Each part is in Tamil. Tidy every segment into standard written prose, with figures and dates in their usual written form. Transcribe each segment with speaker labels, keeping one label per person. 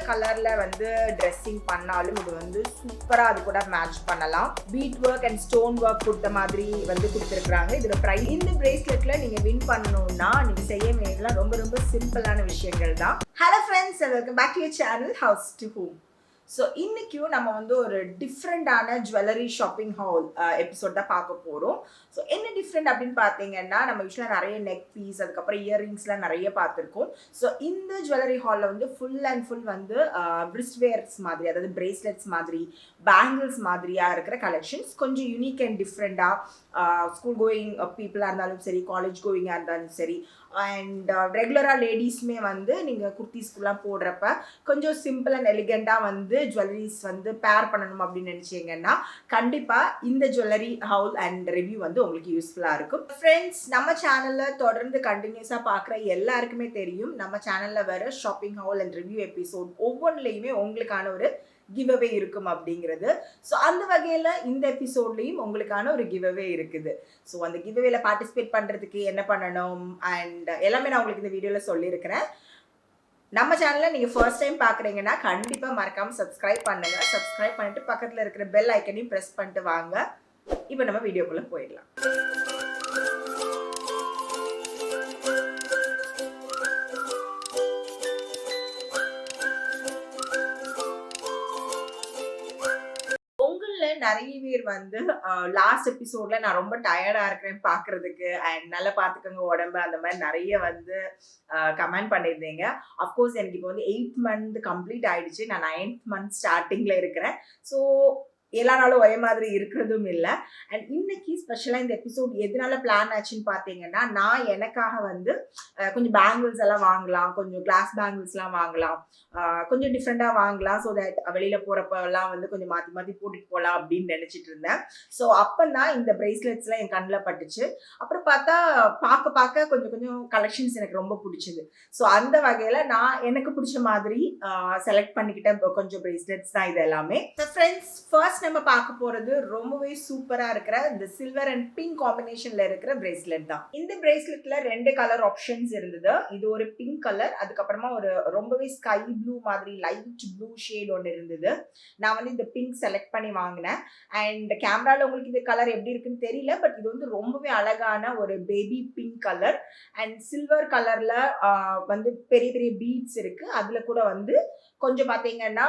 Speaker 1: கலர்ல வந்து ட்ரெஸ்ஸிங் பண்ணாலும் இது வந்து சூப்பரா அது கூட மேட்ச் பண்ணலாம். Beat work and stone work கொடுத்த மாதிரி வந்து கொடுத்துருக்காங்க. இதோட பிரைஸ் இந்த பிரேஸ்லெட்ல நீங்க வின் பண்ணணும்னா நீங்க செய்ய வேண்டியதெல்லாம் ரொம்ப ரொம்ப சிம்பிளான விஷயங்கள் தான். Hello friends, welcome back to your channel house to home. So இன்றைக்கும் நம்ம வந்து ஒரு டிஃப்ரெண்டான ஜுவல்லரி ஷாப்பிங் ஹால் எபிசோட் தான் பார்க்க போகிறோம். ஸோ என்ன டிஃப்ரெண்ட் அப்படின்னு பார்த்தீங்கன்னா, நம்ம யூஸ்வலாக நிறைய நெக் பீஸ், அதுக்கப்புறம் இயர்ரிங்ஸ்லாம் நிறைய பார்த்துருக்கோம். ஸோ இந்த ஜுவல்லரி ஹாலில் வந்து ஃபுல் அண்ட் ஃபுல் வந்து பிரிஸ்ட்வேர்ஸ் மாதிரி, அதாவது பிரேஸ்லெட்ஸ் மாதிரி, பேங்கிள்ஸ் மாதிரியாக இருக்கிற கலெக்ஷன்ஸ் கொஞ்சம் யூனிக் அண்ட் டிஃப்ரெண்ட்டாக ஸ்கூல் கோயிங் பீப்புளாக இருந்தாலும் சரி, காலேஜ் கோயிங்காக இருந்தாலும் சரி, அண்ட் ரெகுலராக லேடிஸுமே வந்து நீங்கள் குர்த்திஸ்குலாம் போடுறப்ப கொஞ்சம் சிம்பிள் அண்ட் எலிகெண்ட்டாக வந்து ஜுவல்லரிஸ் வந்து பேர் பண்ணணும் அப்படின்னு நினச்சிங்கன்னா கண்டிப்பாக இந்த ஜுவல்லரி ஹவுல் அண்ட் ரிவ்யூ வந்து உங்களுக்கு யூஸ்ஃபுல்லாக இருக்கும். ஃப்ரெண்ட்ஸ், நம்ம சேனலில் தொடர்ந்து கண்டினியூஸாக பார்க்குற எல்லாருக்குமே தெரியும், நம்ம சேனலில் வர ஷாப்பிங் ஹவுல் அண்ட் ரிவ்யூ எபிசோட் ஒவ்வொன்றிலையுமே உங்களுக்கான ஒரு கிவ்அவே இருக்கும் அப்படிங்கிறது. ஸோ அந்த வகையில் இந்த எபிசோட்லேயும் உங்களுக்கான ஒரு கிவ்அவே இருக்குது. ஸோ அந்த கிவ்அவேல பார்ட்டிசிபேட் பண்ணுறதுக்கு என்ன பண்ணணும் அண்ட் எல்லாமே நான் உங்களுக்கு இந்த வீடியோவில் சொல்லியிருக்கிறேன். நம்ம சேனலை நீங்கள் ஃபர்ஸ்ட் டைம் பார்க்குறீங்கன்னா கண்டிப்பாக மறக்காமல் சப்ஸ்கிரைப் பண்ணுங்கள். சப்ஸ்கிரைப் பண்ணிட்டு பக்கத்தில் இருக்கிற பெல் ஐக்கனையும் ப்ரெஸ் பண்ணிட்டு வாங்க. இப்போ நம்ம வீடியோக்குள்ளே போயிடலாம். நிறைய பேர் வந்து லாஸ்ட் எபிசோட்ல நான் ரொம்ப டயர்டா இருக்கிறேன் பாக்குறதுக்கு அண்ட் நல்லா பாத்துக்கோங்க உடம்பு, அந்த மாதிரி நிறைய வந்து கமெண்ட் பண்ணியிருந்தீங்க. அஃப்கோர்ஸ் எனக்கு இப்போ வந்து 8th month கம்ப்ளீட் ஆயிடுச்சு. நான் 9th month ஸ்டார்டிங்ல இருக்கிறேன். ஸோ எல்லா நாளும் ஒரே மாதிரி இருக்கிறதும் இல்லை. அண்ட் இன்னைக்கு ஸ்பெஷலாக இந்த எபிசோட் எதனால பிளான் ஆச்சுன்னு பார்த்தீங்கன்னா, நான் எனக்காக வந்து கொஞ்சம் பேங்கிள்ஸ் எல்லாம் வாங்கலாம், கொஞ்சம் கிளாஸ் பேங்கிள்ஸ்லாம் வாங்கலாம், கொஞ்சம் டிஃப்ரெண்ட்டாக வாங்கலாம். ஸோ தட் வெளியில் போகிறப்பெல்லாம் வந்து கொஞ்சம் மாற்றி மாற்றி போட்டுட்டு போகலாம் அப்படின்னு நினச்சிட்டு இருந்தேன். ஸோ அப்போ தான் இந்த பிரேஸ்லெட்ஸ்லாம் என் கண்ணில் பட்டுச்சு. அப்புறம் பார்த்தா பார்க்க கொஞ்சம் கொஞ்சம் கலெக்ஷன்ஸ் எனக்கு ரொம்ப பிடிச்சிது. ஸோ அந்த வகையில் நான் எனக்கு பிடிச்ச மாதிரி செலக்ட் பண்ணிக்கிட்ட கொஞ்சம் பிரேஸ்லெட்ஸ் தான் இது எல்லாமே. ஸோ ஃப்ரெண்ட்ஸ், ஃபர்ஸ்ட் நம்ம பார்க்க போறது ரொம்பவே சூப்பரா இருக்கிற இந்த சில்வர் அண்ட் பிங்க் காம்பினேஷன்ல இருக்கிற பிரேஸ்லெட் தான். இந்த பிரேஸ்லெட்ல 2 கலர் ஆப்ஷன்ஸ் இருந்தது. இது ஒரு பிங்க் கலர், அதுக்கப்புறமா ஒரு ரொம்பவே ஸ்கை ப்ளூ மாதிரி லைட் ப்ளூ ஷேட் ஒன்று இருந்தது. நான் வந்து இந்த பிங்க் செலக்ட் பண்ணி வாங்கினேன். அண்ட் கேமரால உங்களுக்கு இந்த கலர் எப்படி இருக்குன்னு தெரியல, பட் இது வந்து ரொம்பவே அழகான ஒரு baby pink colour and silver கலர்ல வந்து பெரிய பெரிய பீட்ஸ் இருக்கு. அதுல கூட வந்து கொஞ்சம் பார்த்தீங்கன்னா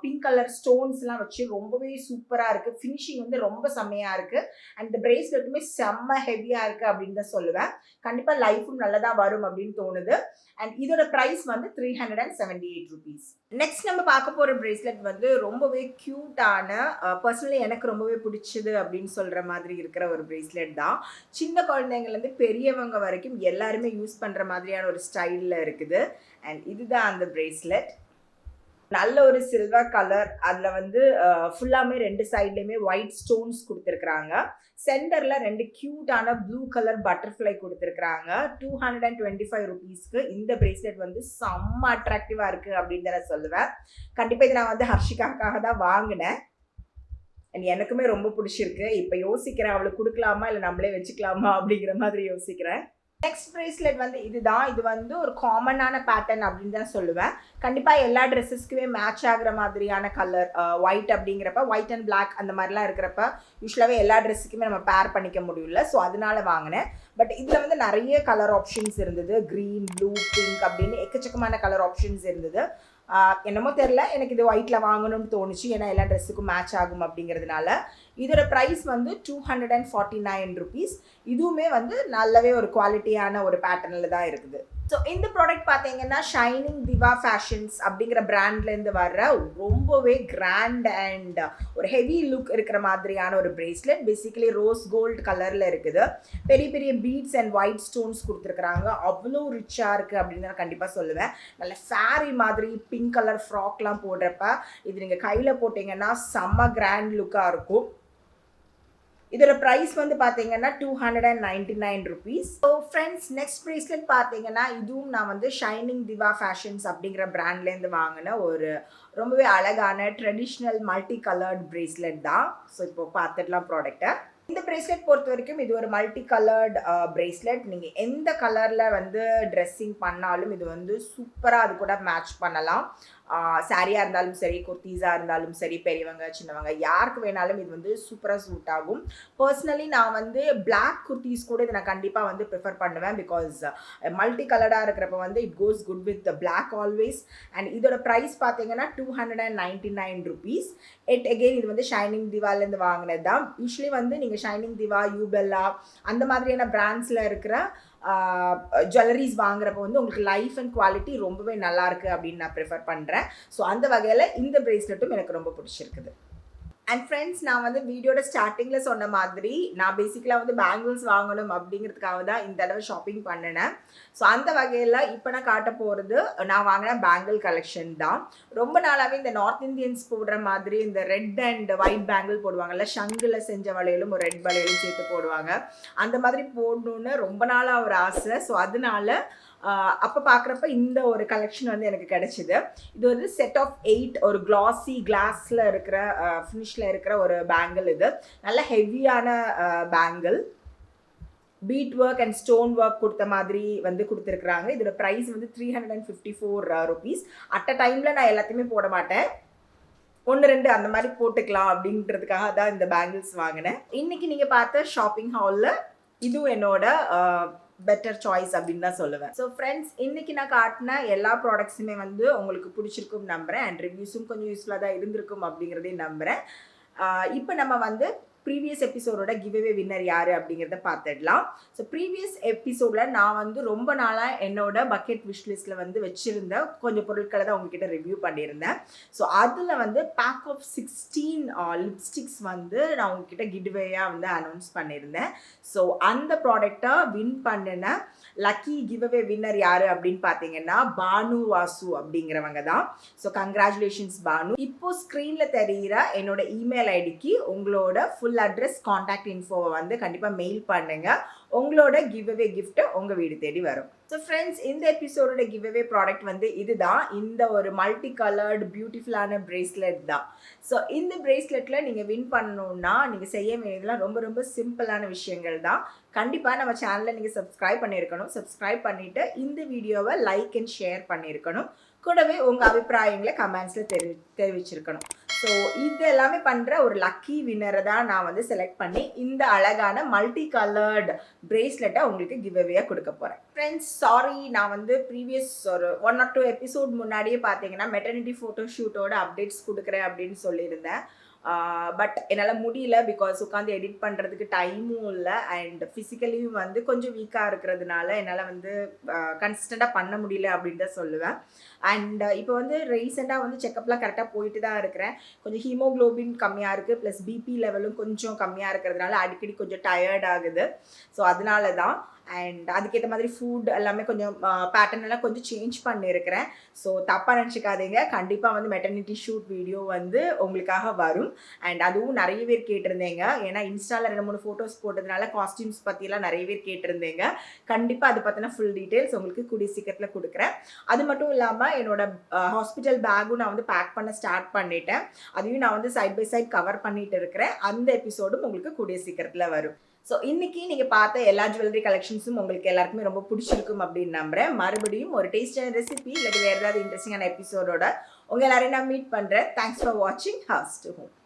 Speaker 1: பிங்க் கலர் ஸ்டோன்ஸ் எல்லாம் வச்சு ரொம்பவே சூப்பரா இருக்கு. ஃபினிஷிங் வந்து ரொம்ப செம்மையா இருக்கு. அண்ட் இந்த பிரேஸ்லெட்டுமே செம்ம ஹெவியா இருக்கு அப்படின்னு தான் சொல்லுவேன். கண்டிப்பா லைஃபும் நல்லதா வரும் அப்படின்னு தோணுது. அண்ட் இதோட பிரைஸ் வந்து 378 rupees. நெக்ஸ்ட் நம்ம பார்க்க போற பிரேஸ்லெட் வந்து ரொம்பவே கியூட்டான, பர்சனலி எனக்கு ரொம்பவே பிடிச்சது அப்படின்னு சொல்ற மாதிரி இருக்கிற ஒரு பிரேஸ்லெட் தான். சின்ன குழந்தைங்கள்ல இருந்து பெரியவங்க வரைக்கும் எல்லாருமே யூஸ் பண்ற மாதிரியான ஒரு ஸ்டைல்ல இருக்குது. அண்ட் இதுதான் அந்த பிரேஸ்லெட். நல்ல ஒரு சில்வர் கலர், அதில் வந்து ஃபுல்லாமே 2 சைட்லையுமே ஒயிட் ஸ்டோன்ஸ் கொடுத்துருக்குறாங்க. சென்டரில் 2 க்யூட்டான ப்ளூ கலர் பட்டர்ஃப்ளை கொடுத்துருக்குறாங்க. 225 rupeesக்கு இந்த பிரேஸ்லெட் வந்து செம்ம அட்ராக்டிவாக இருக்குது அப்படின்னு தான் சொல்லுவேன். கண்டிப்பாக இதை நான் வந்து ஹர்ஷிகாக்காக தான் வாங்கினேன். அண்ட் எனக்குமே ரொம்ப பிடிச்சிருக்கு. இப்போ யோசிக்கிறேன், அவளுக்கு கொடுக்கலாமா இல்லை நம்மளே வச்சுக்கலாமா அப்படிங்கிற மாதிரி யோசிக்கிறேன். நெக்ஸ்ட் பிரேஸ்லெட் வந்து இதுதான். இது வந்து ஒரு காமனான பேட்டர்ன் அப்படின்னு தான் சொல்லுவேன். கண்டிப்பாக எல்லா ட்ரெஸ்ஸஸ்க்குமே மேட்ச் ஆகிற மாதிரியான கலர் ஒயிட் அப்படிங்கிறப்ப, ஒயிட் அண்ட் பிளாக் அந்த மாதிரிலாம் இருக்கிறப்ப யூஸ்வலாகவே எல்லா ட்ரெஸ்ஸுக்குமே நம்ம பேர் பண்ணிக்க முடியல. ஸோ அதனால வாங்கினேன். பட் இதில் வந்து நிறைய கலர் ஆப்ஷன்ஸ் இருந்தது. க்ரீன், ப்ளூ, பிங்க் அப்படின்னு எக்கச்சக்கமான கலர் ஆப்ஷன்ஸ் இருந்தது. என்னமோ தெரில, எனக்கு இது ஒயிட்டில் வாங்கணும்னு தோணுச்சு. ஏன்னா எல்லா ட்ரெஸ்ஸுக்கும் மேட்ச் ஆகும் அப்படிங்கிறதுனால. இதோட ப்ரைஸ் வந்து 249 rupees. இதுவுமே வந்து நல்லாவே ஒரு குவாலிட்டியான ஒரு பேட்டர்னில் தான் இருக்குது. ஸோ இந்த ப்ராடக்ட் பார்த்தீங்கன்னா ஷைனிங் திவா ஃபேஷன்ஸ் அப்படிங்கிற பிராண்ட்லேருந்து வர்ற ரொம்பவே கிராண்ட் அண்ட் ஒரு ஹெவி லுக் இருக்கிற மாதிரியான ஒரு பிரேஸ்லெட். பேசிக்கலி ரோஸ் கோல்டு கலரில் இருக்குது. பெரிய பெரிய பீட்ஸ் அண்ட் ஒயிட் ஸ்டோன்ஸ் கொடுத்துருக்குறாங்க. அவ்வளோ ரிச்சாக இருக்குது அப்படின்னு நான் கண்டிப்பாக சொல்லுவேன். நல்ல ஃபேரி மாதிரி பிங்க் கலர் ஃப்ராக்லாம் போடுறப்ப இது நீங்கள் கையில் போட்டிங்கன்னா செம்ம கிராண்ட் லுக்காக இருக்கும். இதோட ப்ரைஸ் வந்து பார்த்தீங்கன்னா 299 rupees. So friends, next bracelet பார்த்தீங்கன்னா இதுவும் நான் வந்து ஷைனிங் திவா ஃபேஷன்ஸ் அப்படிங்கிற பிராண்ட்லேருந்து வாங்கின ஒரு ரொம்பவே அழகான ட்ரெடிஷ்னல் மல்டி கலர்ட் பிரேஸ்லெட் தான். ஸோ இப்போ பார்த்துடலாம் ப்ராடக்டை. இந்த பிரேஸ்லெட் பொறுத்த வரைக்கும் இது ஒரு மல்டி கலர்ட் பிரேஸ்லெட். நீங்கள் எந்த கலரில் வந்து ட்ரெஸ்ஸிங் பண்ணாலும் இது வந்து சூப்பராக அது கூட மேட்ச் பண்ணலாம். சாரியாக இருந்தாலும் சரி, குர்த்தீஸாக இருந்தாலும் சரி, பெரியவங்க சின்னவங்க யாருக்கு வேணாலும் இது வந்து சூப்பராக சூட் ஆகும். பர்சனலி நான் வந்து பிளாக் குர்த்தீஸ் கூட இதை நான் கண்டிப்பாக வந்து ப்ரிஃபர் பண்ணுவேன். பிகாஸ் மல்டி கலர்டாக இருக்கிறப்ப வந்து it goes good with black always. And இதோட ப்ரைஸ் பார்த்தீங்கன்னா 299 rupees. அகெயின் இது வந்து ஷைனிங் திவாலேருந்து வாங்கினது தான். யூஸ்வலி வந்து நீங்கள் ஷைனிங் திவா, யூபெல்லா அந்த மாதிரியான பிராண்ட்ஸில் இருக்கிற ஜுவல்லரிஸ் வாங்குறப்ப வந்து உங்களுக்கு லைஃப் அண்ட் குவாலிட்டி ரொம்பவே நல்லா இருக்கு அப்படின்னு நான் ப்ரிஃபர் பண்ணுறேன். ஸோ அந்த வகையில் இந்த பிரேஸ்லெட்டும் எனக்கு ரொம்ப பிடிச்சிருக்குது. அண்ட் ஃப்ரெண்ட்ஸ், நான் வந்து வீடியோட ஸ்டார்டிங்கில் சொன்ன மாதிரி நான் பேசிக்கலாக வந்து பேங்கிள்ஸ் வாங்கணும் அப்படிங்கிறதுக்காக தான் இந்த தடவை ஷாப்பிங் பண்ணினேன். ஸோ அந்த வகையில் இப்போ நான் காட்ட போகிறது நான் வாங்கின பேங்கிள் கலெக்ஷன் தான். ரொம்ப நாளாகவே இந்த நார்த் இந்தியன்ஸ் போடுற மாதிரி இந்த ரெட் அண்ட் ஒயிட் பேங்கிள் போடுவாங்கல்ல, ஷங்கில் செஞ்ச வளையலும் ஒரு ரெட் வளையலும் சேர்த்து போடுவாங்க. அந்த மாதிரி போடணுன்னு ரொம்ப நாளாக ஒரு ஆசை. ஸோ அதனால அப்போ பார்க்குறப்ப இந்த ஒரு கலெக்ஷன் வந்து எனக்கு கிடைச்சிது. இது வந்து செட் ஆஃப் 8 ஒரு கிளாஸி கிளாஸில் இருக்கிற ஃபினிஷில் இருக்கிற ஒரு பேங்கிள். இது நல்ல ஹெவியான bangle, beat work and stone work கொடுத்த மாதிரி வந்து கொடுத்துருக்குறாங்க. இதோட ப்ரைஸ் வந்து 354 rupees. அட் அ டைமில் நான் எல்லாத்தையுமே போட மாட்டேன், 1-2 அந்த மாதிரி போட்டுக்கலாம் அப்படின்றதுக்காக தான் இந்த பேங்கிள்ஸ் வாங்கினேன். இன்றைக்கி நீங்கள் பார்த்த ஷாப்பிங் ஹாலில் இதுவும் என்னோட பெட்டர் சாய்ஸ் அப்படின்னு தான் சொல்லுவேன். ஸோ ஃப்ரெண்ட்ஸ், இன்றைக்கி நான் காட்டின எல்லா ப்ராடக்ட்ஸுமே வந்து உங்களுக்கு பிடிச்சிருக்கும் நம்புகிறேன். அண்ட் ரிவ்யூஸும் கொஞ்சம் யூஸ்ஃபுல்லாக தான் இருந்திருக்கும் அப்படிங்கிறதையும் நம்புகிறேன். இப்போ நம்ம வந்து ப்ரீவியஸ் எபிசோடோட கிவ்அவே வின்னர் யார் அப்படிங்கிறத பார்த்துடலாம். ஸோ ப்ரீவியஸ் எபிசோடில் நான் வந்து ரொம்ப நாளாக என்னோட பக்கெட் விஷ் லிஸ்ட்டில் வந்து வச்சுருந்த கொஞ்சம் பொருட்களை தான் உங்ககிட்ட ரிவ்யூ பண்ணியிருந்தேன். ஸோ அதில் வந்து பேக் ஆஃப் 16 லிப்ஸ்டிக்ஸ் வந்து நான் உங்ககிட்ட கிவ்அவேயாக வந்து அனௌன்ஸ் பண்ணியிருந்தேன். ஸோ அந்த ப்ராடக்டை வின் பண்ணின லக்கி கிவ்அவே வின்னர் யார் அப்படின்னு பார்த்தீங்கன்னா பானு வாசு அப்படிங்கிறவங்க தான். So congratulations Banu. இப்போ ஸ்க்ரீனில் தெரிகிற என்னோட இமெயில் ஐடிக்கு உங்களோட ஃபுல் அட்ரஸ், காண்டாக்ட் இன்ஃபோவை வந்து கண்டிப்பாக மெயில் பண்ணுங்க. உங்களோட கிவ்அவே கிஃப்ட்டை உங்கள் வீடு தேடி வரும். ஸோ ஃப்ரெண்ட்ஸ், இந்த எபிசோடோட கிவ்அவே ப்ராடக்ட் வந்து இதுதான். இந்த ஒரு மல்டி கலர்டு பியூட்டிஃபுல்லான பிரேஸ்லெட் தான். ஸோ இந்த பிரேஸ்லெட்டில் நீங்கள் வின் பண்ணணுன்னா நீங்கள் செய்ய வேண்டியதெல்லாம் ரொம்ப ரொம்ப சிம்பிளான விஷயங்கள் தான். கண்டிப்பாக நம்ம சேனலை நீங்கள் சப்ஸ்கிரைப் பண்ணியிருக்கணும். சப்ஸ்கிரைப் பண்ணிவிட்டு இந்த வீடியோவை லைக் அண்ட் ஷேர் பண்ணியிருக்கணும். கூடவே உங்கள் அபிப்பிராயங்களை கமெண்ட்ஸில் தெரிவிச்சிருக்கணும். ஸோ இது எல்லாமே பண்ணுற ஒரு லக்கி வின்னரை தான் நான் வந்து செலக்ட் பண்ணி இந்த அழகான மல்டி கலர்டு பிரேஸ்லெட்டை உங்களுக்கு கிவ்அவேயாக கொடுக்க போகிறேன். ஃப்ரெண்ட்ஸ், சாரி, நான் வந்து ப்ரீவியஸ் ஒரு 1 or 2 எபிசோட் முன்னாடியே பார்த்தீங்கன்னா மெட்டர்னிட்டி ஃபோட்டோ ஷூட்டோட அப்டேட்ஸ் கொடுக்குறேன் அப்படின்னு சொல்லியிருந்தேன். பட் என்னால் முடியல, பிகாஸ் உட்காந்து எடிட் பண்ணுறதுக்கு டைமும் இல்லை அண்ட் ஃபிசிக்கலியும் வந்து கொஞ்சம் வீக்காக இருக்கிறதுனால என்னால் வந்து கன்சிஸ்டண்ட்டாக பண்ண முடியல அப்படின்னு தான் சொல்லுவேன். அண்ட் இப்போ வந்து ரீசெண்டாக வந்து செக்கப்லாம் கரெக்டாக போயிட்டு தான் இருக்கிறேன். கொஞ்சம் ஹீமோக்ளோபின் கம்மியாக இருக்குது, ப்ளஸ் பிபி லெவலும் கொஞ்சம் கம்மியாக இருக்கிறதுனால அடிக்கடி கொஞ்சம் டயர்ட் ஆகுது. ஸோ அதனால தான். அண்ட் அதுக்கேற்ற மாதிரி ஃபுட் எல்லாமே கொஞ்சம் பேட்டர்ன் எல்லாம் கொஞ்சம் சேஞ்ச் பண்ணியிருக்கிறேன். ஸோ தப்பாக நினச்சிக்காதீங்க, கண்டிப்பாக வந்து மெட்டர்னிட்டி ஷூட் வீடியோ வந்து உங்களுக்காக வரும். அண்ட் அதுவும் நிறைய பேர் கேட்டிருந்தீங்க, ஏன்னா இன்ஸ்டாவில் 2-3 ஃபோட்டோஸ் போட்டதுனால காஸ்டியூம்ஸ் பற்றிலாம் நிறைய பேர் கேட்டிருந்தீங்க. கண்டிப்பாக அது பற்றின ஃபுல் டீட்டெயில்ஸ் உங்களுக்கு கூடிய சீக்கிரத்தில் கொடுக்குறேன். அது மட்டும் இல்லாமல் என்னோட ஹாஸ்பிட்டல் பேக்கும் நான் வந்து பேக் பண்ண ஸ்டார்ட் பண்ணிட்டேன். அதையும் நான் வந்து சைட் பை சைட் கவர் பண்ணிட்டு இருக்கிறேன். அந்த எபிசோடும் உங்களுக்கு கூடிய சீக்கிரத்தில் வரும். ஸோ இன்றைக்கி நீங்கள் பார்த்த எல்லா ஜுவல்லரி கலெக்ஷன்ஸும் உங்களுக்கு எல்லாருக்குமே ரொம்ப பிடிச்சிருக்கும் அப்படின்னு நம்புகிறேன். மறுபடியும் ஒரு டேஸ்டான ரெசிபி இல்லாட்டி வேறு ஏதாவது இன்ட்ரெஸ்டிங்கான எபிசோடோட உங்கள் எல்லாரையும் நான் மீட் பண்ணுறேன். தேங்க்ஸ் ஃபார் வாட்சிங் ஹவுஸ் டு ஹோம்.